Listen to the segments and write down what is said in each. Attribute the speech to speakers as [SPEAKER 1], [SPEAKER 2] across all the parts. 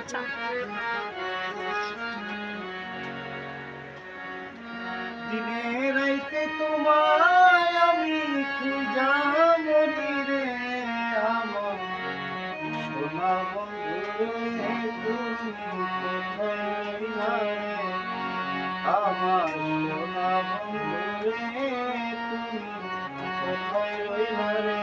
[SPEAKER 1] চান।
[SPEAKER 2] দিনে রাইতে তোমায় আমি খুঁজা মরি রে, আমার সোনা বন্ধু রে, তুমি কোথায় রইলা রে? আমার সোনা বন্ধু রে, তুমি কোথায় রইলা রে?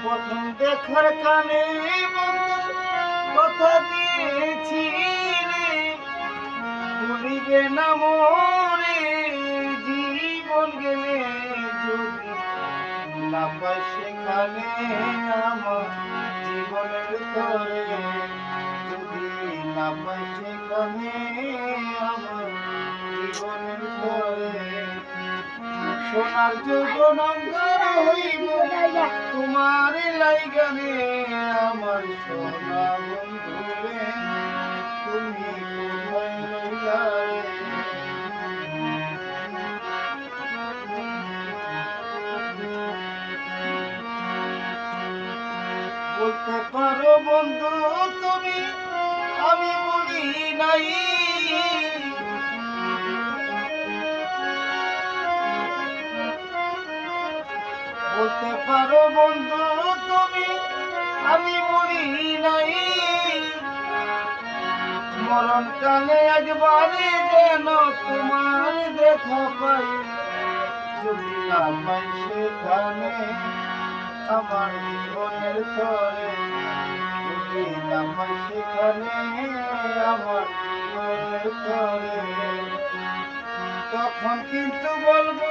[SPEAKER 2] প্রথম দেখার কানে বন্ধু কথা দিয়েছি রে, ভুলিবে না মোরে জীবন গেলে, যদি না পাই সেখানে আমার জীবনের তরে, যদি না পাই সেখানে আমার জীবনের তরে। সোনার যৌবন অঙ্গার হইব তোমার লাইগানে, আমার সোনা বন্ধু রে, তুমি কোথায় রইলা রে? বলতে পারো বন্ধু তুমি আমি বলি নাই, বলতে পারো বন্ধু তুমি আমি বলি নাই, মরণকালে একবারে যেন তোমার দেখা পাই, যদি না পাই সেখানে আমার জীবনের তরে, যদি না পাই সেখানে আমার জীবনের তরে, তখন কিন্তু বলবো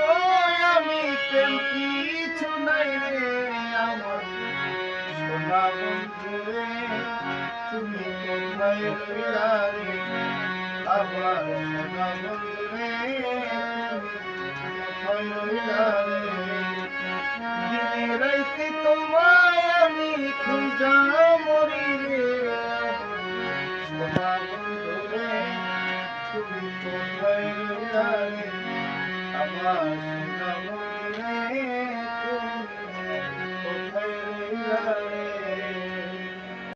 [SPEAKER 2] আমি প্রেম কিছু নাই রে, আমার সোনা বন্ধু রে, তুমি কোথায় রইলা রে? আমার সোনা বন্ধু রে, তুমি কোথায় রইলা রে? দিনে রাইতে তোমায় আমি খুঁজা মরি রে, সোনা বন্ধু রে, তুমি কোথায় রইলা রে? আমার